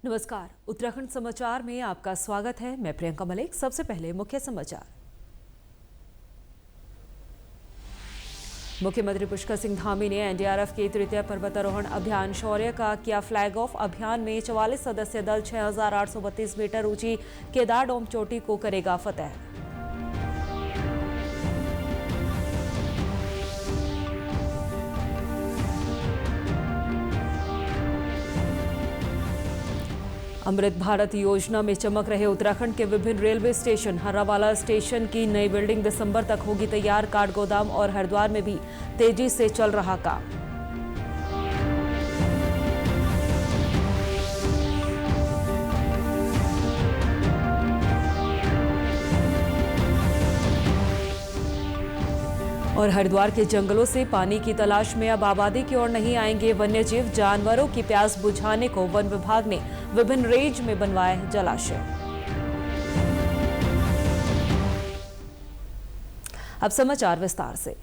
नमस्कार, उत्तराखंड समाचार में आपका स्वागत है। मैं प्रियंका मलिक। सबसे पहले मुख्य समाचार। मुख्यमंत्री पुष्कर सिंह धामी ने एनडीआरएफ के तृतीय पर्वतारोहण अभियान शौर्य का किया फ्लैग ऑफ। अभियान में 44 सदस्य दल 6,832 मीटर ऊंची केदार डोम चोटी को करेगा फतेह। अमृत भारत योजना में चमक रहे उत्तराखंड के विभिन्न रेलवे स्टेशन। हर्रावाला स्टेशन की नई बिल्डिंग दिसंबर तक होगी तैयार। काठगोदाम और हरिद्वार में भी तेजी से चल रहा काम। और हरिद्वार के जंगलों से पानी की तलाश में अब आबादी की ओर नहीं आएंगे वन्यजीव। जानवरों की प्यास बुझाने को वन विभाग ने विभिन्न रेंज में बनवाए जलाशय। अब समाचार विस्तार से।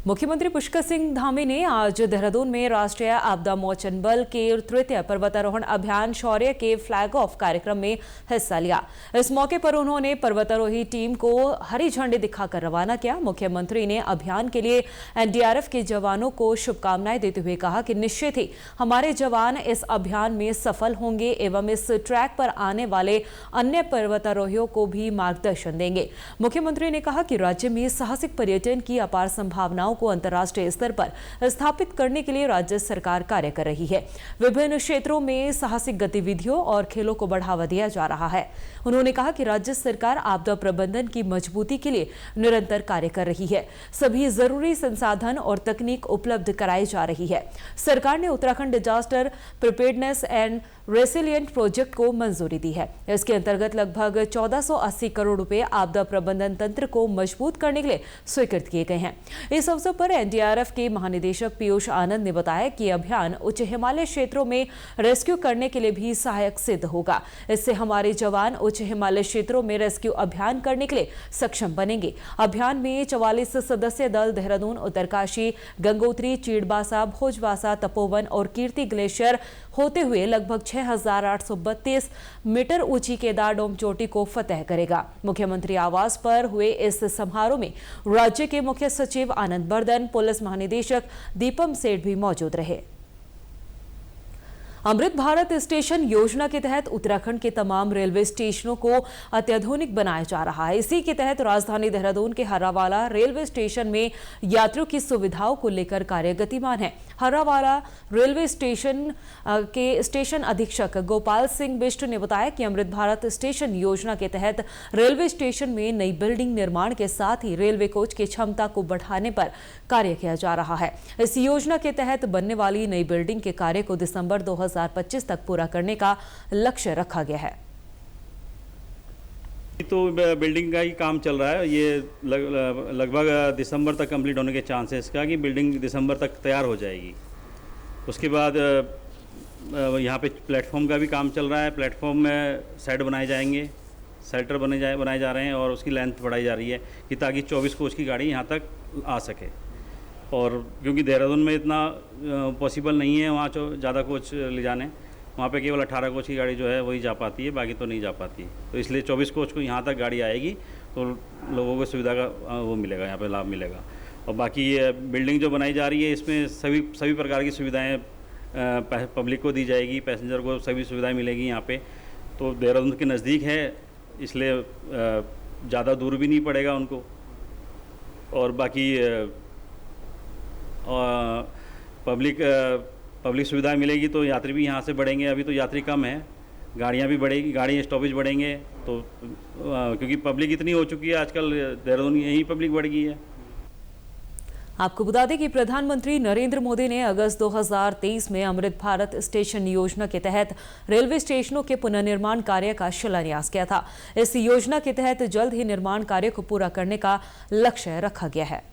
मुख्यमंत्री पुष्कर सिंह धामी ने आज देहरादून में राष्ट्रीय आपदा मोचन बल के तृतीय पर्वतारोहण अभियान शौर्य के फ्लैग ऑफ कार्यक्रम में हिस्सा लिया। इस मौके पर उन्होंने पर्वतारोही टीम को हरी झंडी दिखाकर रवाना किया। मुख्यमंत्री ने अभियान के लिए एनडीआरएफ के जवानों को शुभकामनाएं देते हुए कहा कि निश्चित ही हमारे जवान इस अभियान में सफल होंगे एवं इस ट्रैक पर आने वाले अन्य पर्वतारोहियों को भी मार्गदर्शन देंगे। मुख्यमंत्री ने कहा कि राज्य में साहसिक पर्यटन की अपार संभावनाओं को अंतर्राष्ट्रीय स्तर पर स्थापित करने के लिए राज्य सरकार कार्य कर रही है। विभिन्न क्षेत्रों में साहसिक गतिविधियों और खेलों को बढ़ावा दिया जा रहा है। उन्होंने कहा कि राज्य सरकार आपदा प्रबंधन की मजबूती के लिए निरंतर कार्य कर रही है। सभी जरूरी संसाधन और तकनीक उपलब्ध कराई जा रही है। सरकार ने Uttarakhand disaster preparedness and resilient project को मंजूरी दी है। इसके अंतर्गत लगभग 1480 करोड़ रुपए आपदा प्रबंधन तंत्र को मजबूत करने के लिए स्वीकृत किए गए हैं। इस अवसर पर एनडीआरएफ के महानिदेशक पीयूष आनंद ने बताया कि अभियान उच्च हिमालय क्षेत्रों में रेस्क्यू करने के लिए भी सहायक सिद्ध होगा। इससे हमारे जवान उच्च हिमालय क्षेत्रों में रेस्क्यू अभियान करने के लिए सक्षम बनेंगे। अभियान में 44 सदस्य दल देहरादून, उत्तरकाशी, गंगोत्री, चीड़बासा, भोजवासा, तपोवन और कीर्ति ग्लेशियर होते हुए लगभग 6,832 मीटर ऊंची केदार डोम चोटी को फतेह करेगा। मुख्यमंत्री आवास पर हुए इस समारोह में राज्य के मुख्य सचिव आनंद बर्धन, पुलिस महानिदेशक दीपम सेठ भी मौजूद रहे। अमृत भारत स्टेशन योजना के तहत उत्तराखंड के तमाम रेलवे स्टेशनों को अत्याधुनिक बनाया जा रहा है। इसी के तहत राजधानी देहरादून के हर्रावाला रेलवे स्टेशन में यात्रियों की सुविधाओं को लेकर कार्य गतिमान है। हर्रावाला रेलवे स्टेशन के स्टेशन अधीक्षक गोपाल सिंह बिष्ट ने बताया कि अमृत भारत स्टेशन योजना के तहत रेलवे स्टेशन में नई बिल्डिंग निर्माण के साथ ही रेलवे कोच की क्षमता को बढ़ाने पर कार्य किया जा रहा है। इस योजना के तहत बनने वाली नई बिल्डिंग के कार्य को दिसंबर 2025 तक पूरा करने का लक्ष्य रखा गया है। तो बिल्डिंग का ही काम चल रहा है। ये लगभग दिसंबर तक कंप्लीट होने के चांसेस का कि बिल्डिंग दिसंबर तक तैयार हो जाएगी। उसके बाद यहाँ पे प्लेटफॉर्म का भी काम चल रहा है। प्लेटफॉर्म में सेट बनाए जाएंगे, शेल्टर बनाए जा रहे हैं और उसकी लेंथ बढ़ाई जा रही है कि ताकि 24 कोच की गाड़ी यहाँ तक आ सके। और क्योंकि देहरादून में इतना पॉसिबल नहीं है वहाँ ज़्यादा कोच ले जाने, वहाँ पे केवल 18 कोच की गाड़ी जो है वही जा पाती है, बाकी तो नहीं जा पाती। तो इसलिए 24 कोच को यहाँ तक गाड़ी आएगी तो लोगों को सुविधा का वो मिलेगा, यहाँ पे लाभ मिलेगा। और बाकी ये बिल्डिंग जो बनाई जा रही है इसमें सभी प्रकार की सुविधाएँ पब्लिक को दी जाएगी, पैसेंजर को सभी सुविधाएँ मिलेगी यहाँ पर। तो देहरादून के नज़दीक है इसलिए ज़्यादा दूर भी नहीं पड़ेगा उनको। और बाकी पब्लिक सुविधाएं मिलेगी तो यात्री भी यहाँ से बढ़ेंगे। अभी तो यात्री कम है, गाड़ियाँ भी बढ़ेगी, गाड़ी स्टॉपेज बढ़ेंगे तो क्योंकि पब्लिक इतनी हो चुकी है आजकल, देहरादून यही पब्लिक बढ़ गई है। आपको बता दें कि प्रधानमंत्री नरेंद्र मोदी ने अगस्त 2023 में अमृत भारत स्टेशन योजना के तहत रेलवे स्टेशनों के पुनर्निर्माण कार्य का शिलान्यास किया था। इस योजना के तहत जल्द ही निर्माण कार्य को पूरा करने का लक्ष्य रखा गया है।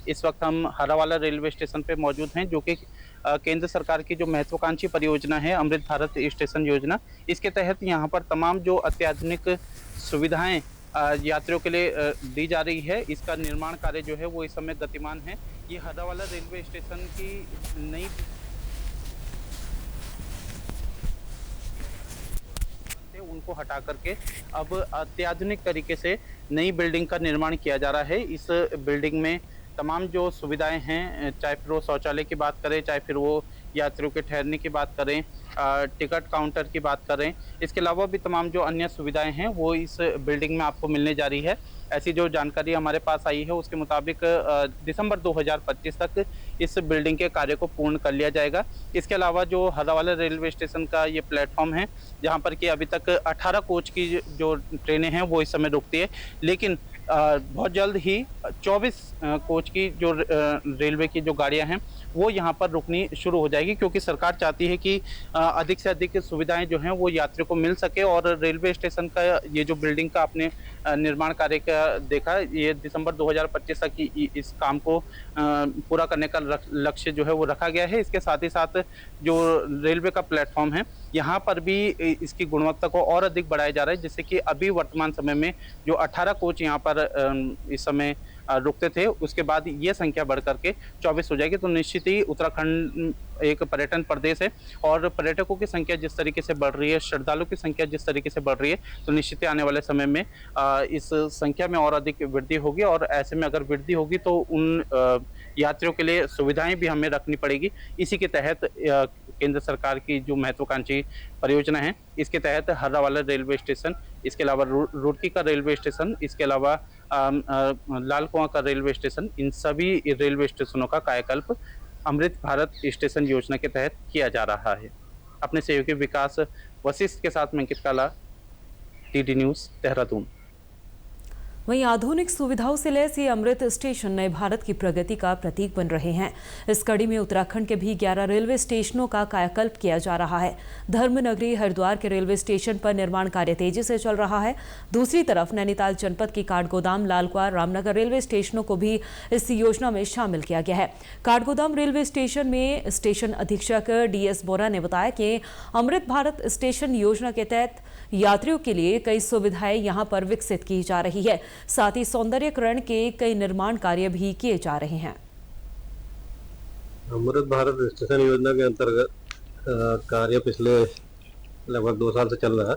इस वक्त हम हर्रावाला रेलवे स्टेशन पे मौजूद हैं, जो कि केंद्र सरकार की जो महत्वाकांक्षी परियोजना है अमृत भारत स्टेशन योजना। इसके तहत यहाँ पर तमाम जो अत्याधुनिक सुविधाएं यात्रियों के लिए दी जा रही है, इसका निर्माण कार्य जो है वो इस समय गतिमान है। ये हर्रावाला रेलवे स्टेशन की नई को हटा करके अब अत्याधुनिक तरीके से नई बिल्डिंग का निर्माण किया जा रहा है। इस बिल्डिंग में तमाम जो सुविधाएं हैं, चाहे फिर वो शौचालय की बात करें, चाहे फिर वो यात्रियों के ठहरने की बात करें, टिकट काउंटर की बात करें, इसके अलावा भी तमाम जो अन्य सुविधाएं हैं वो इस बिल्डिंग में आपको मिलने जा रही है। ऐसी जो जानकारी हमारे पास आई है उसके मुताबिक दिसंबर 2025 तक इस बिल्डिंग के कार्य को पूर्ण कर लिया जाएगा। इसके अलावा जो हर्रावाला रेलवे स्टेशन का ये प्लेटफॉर्म है, जहाँ पर कि अभी तक 18 कोच की जो ट्रेनें हैं वो इस समय रुकती है, लेकिन बहुत जल्द ही 24 कोच की जो रेलवे की जो गाड़ियां हैं वो यहाँ पर रुकनी शुरू हो जाएगी, क्योंकि सरकार चाहती है कि अधिक से अधिक सुविधाएं जो हैं वो यात्रियों को मिल सके। और रेलवे स्टेशन का ये जो बिल्डिंग का आपने निर्माण कार्य का देखा, ये दिसंबर 2025 तक इस काम को पूरा करने का लक्ष्य जो है वो रखा गया है। इसके साथ ही साथ जो रेलवे का प्लेटफॉर्म है यहाँ पर भी इसकी गुणवत्ता को और अधिक बढ़ाया जा रहा है, जिससे कि अभी वर्तमान समय में जो 18 कोच यहाँ पर इस समय रुकते थे, उसके बाद ये संख्या बढ़ करके 24 हो जाएगी। तो निश्चित ही उत्तराखंड एक पर्यटन प्रदेश है और पर्यटकों की संख्या जिस तरीके से बढ़ रही है, श्रद्धालुओं की संख्या जिस तरीके से बढ़ रही है, तो निश्चित ही आने वाले समय में इस संख्या में और अधिक वृद्धि होगी। और ऐसे में अगर वृद्धि होगी तो उन यात्रियों के लिए सुविधाएं भी हमें रखनी पड़ेगी। इसी के तहत केंद्र सरकार की जो महत्वाकांक्षी परियोजना है, इसके तहत हर्रावाला रेलवे स्टेशन, इसके अलावा रुड़की का रेलवे स्टेशन, इसके अलावा लाल कुआं का रेलवे स्टेशन, इन सभी रेलवे स्टेशनों का कायाकल्प अमृत भारत स्टेशन योजना के तहत किया जा रहा है। अपने सहयोगी विकास वशिष्ठ के साथ मैं अंकित काला, टीडी न्यूज़, देहरादून। वहीं आधुनिक सुविधाओं से लैस ये अमृत स्टेशन नए भारत की प्रगति का प्रतीक बन रहे हैं। इस कड़ी में उत्तराखंड के भी 11 रेलवे स्टेशनों का कायाकल्प किया जा रहा है। धर्मनगरी हरिद्वार के रेलवे स्टेशन पर निर्माण कार्य तेजी से चल रहा है। दूसरी तरफ नैनीताल जनपद की काठगोदाम, लालकुआं, रामनगर रेलवे स्टेशनों को भी इस योजना में शामिल किया गया है। काठगोदाम रेलवे स्टेशन में स्टेशन अधीक्षक DS बोरा ने बताया कि अमृत भारत स्टेशन योजना के तहत यात्रियों के लिए कई सुविधाएं यहां पर विकसित की जा रही है। साथ ही सौंदर्यीकरण के कई निर्माण कार्य भी किए जा रहे हैं। अमृत भारत स्टेशन योजना के अंतर्गत कार्य पिछले लगभग 2 साल से चल रहा है।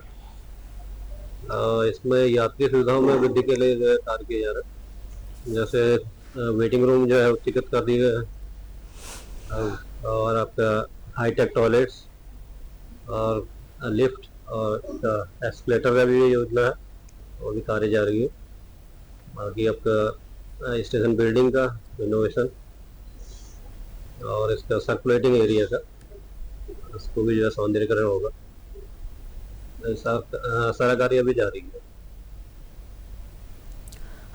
इसमें यात्री सुविधाओं में वृद्धि के लिए कार्य किए जा रहे हैं। जैसे वेटिंग रूम जो है व्यवस्थित कर दिए गए हैं, और आपका हाईटेक टॉयलेट्स और लिफ्ट और एस्केलेटर का भी योजना है, वो भी कार्य जा रही है। बाकी आपका स्टेशन बिल्डिंग का रिनोवेशन और इसका सर्कुलेटिंग एरिया का, उसको भी जो है सौंदर्यीकरण होगा। सारा कार्य अभी जारी है।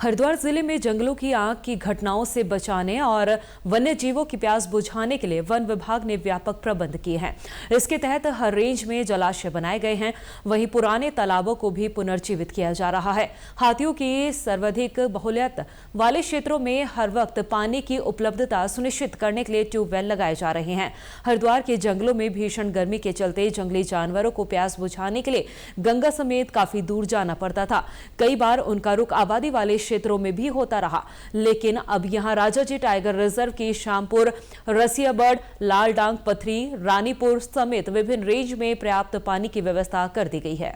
हरिद्वार जिले में जंगलों की आग की घटनाओं से बचाने और वन्य जीवों की प्यास बुझाने के लिए वन विभाग ने व्यापक प्रबंध किए हैं। इसके तहत हर रेंज में जलाशय बनाए गए हैं। वहीं पुराने तालाबों को भी पुनर्जीवित किया जा रहा है। हाथियों की सर्वाधिक बहुल्यत वाले क्षेत्रों में हर वक्त पानी की उपलब्धता सुनिश्चित करने के लिए ट्यूबवेल लगाए जा रहे हैं। हरिद्वार के जंगलों में भीषण गर्मी के चलते जंगली जानवरों को प्यास बुझाने के लिए गंगा समेत काफी दूर जाना पड़ता था। कई बार उनका रुख आबादी वाले क्षेत्रों में भी होता रहा, लेकिन अब यहां राजाजी टाइगर रिजर्व की शामपुर, रसियाबड़, लाल डांग पथरी, रानीपुर समेत विभिन्न रेंज में पर्याप्त पानी की व्यवस्था कर दी गई है।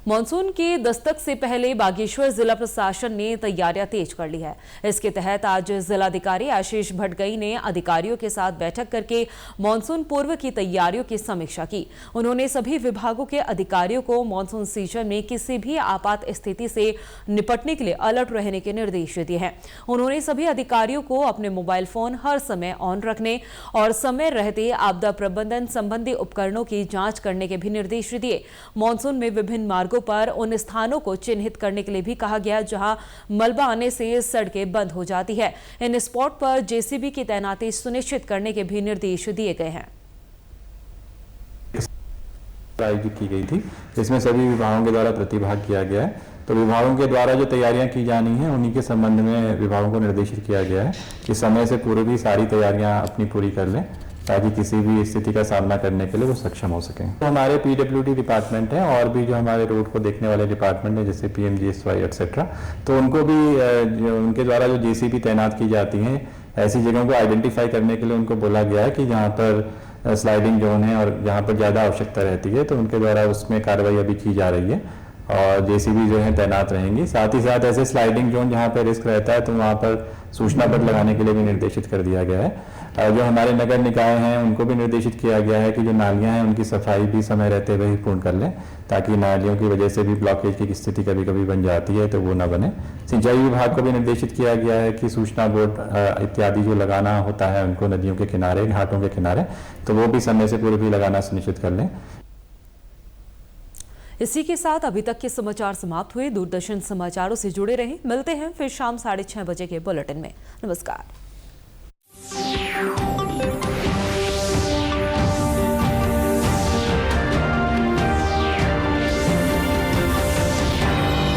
मानसून की दस्तक से पहले बागेश्वर जिला प्रशासन ने तैयारियां तेज कर ली है। इसके तहत आज जिलाधिकारी आशीष भटगई ने अधिकारियों के साथ बैठक करके मानसून पूर्व की तैयारियों की समीक्षा की। उन्होंने सभी विभागों के अधिकारियों को मानसून सीजन में किसी भी आपात स्थिति से निपटने के लिए अलर्ट रहने के निर्देश दिए हैं। उन्होंने सभी अधिकारियों को अपने मोबाइल फोन हर समय ऑन रखने और समय रहते आपदा प्रबंधन संबंधी उपकरणों की जांच करने के भी निर्देश दिए। मानसून में विभिन्न मार्गों पर उन स्थानों को चिन्हित करने के लिए भी कहा गया जहां मलबा आने से सड़कें बंद हो जाती है। इन स्पॉट पर जेसीबी की तैनाती सुनिश्चित करने के भी निर्देश दिए गए हैं। आयोजित की गई थी, जिसमें सभी विभागों के द्वारा प्रतिभाग किया गया है। तो विभागों के द्वारा जो तैयारियां की जानी है उन्हीं के संबंध में विभागों को निर्देशित किया गया है कि समय से पूर्व ही सारी तैयारियां अपनी पूरी कर लें, ताकि किसी भी स्थिति का सामना करने के लिए वो सक्षम हो सकें। तो हमारे PWD डिपार्टमेंट है और भी जो हमारे रोड को देखने वाले डिपार्टमेंट है, जैसे PMGSY एक्सेट्रा, तो उनको भी उनके द्वारा जो JCB तैनात की जाती हैं, ऐसी जगहों को आइडेंटिफाई करने के लिए उनको बोला गया है कि जहाँ पर स्लाइडिंग जोन है और जहाँ पर ज़्यादा आवश्यकता रहती है तो उनके द्वारा उसमें कार्रवाई अभी की जा रही है और जेसीबी जो है तैनात रहेंगी। साथ ही साथ ऐसे स्लाइडिंग जोन जहाँ पर रिस्क रहता है तो वहाँ पर सूचना पट लगाने के लिए भी निर्देशित कर दिया गया है। जो हमारे नगर निकाय हैं उनको भी निर्देशित किया गया है कि जो नालियाँ हैं उनकी सफाई भी समय रहते हुए ही पूर्ण कर लें, ताकि नालियों की वजह से भी ब्लॉकेज की स्थिति कभी कभी बन जाती है तो वो ना बने। सिंचाई विभाग को भी निर्देशित किया गया है कि सूचना बोर्ड इत्यादि जो लगाना होता है उनको नदियों के किनारे, घाटों के किनारे, तो वो भी समय से पूर्व ही लगाना सुनिश्चित कर लें। इसी के साथ अभी तक के समाचार समाप्त हुए। दूरदर्शन समाचारों से जुड़े रहें। मिलते हैं फिर शाम 6:30 बजे के बुलेटिन में। नमस्कार।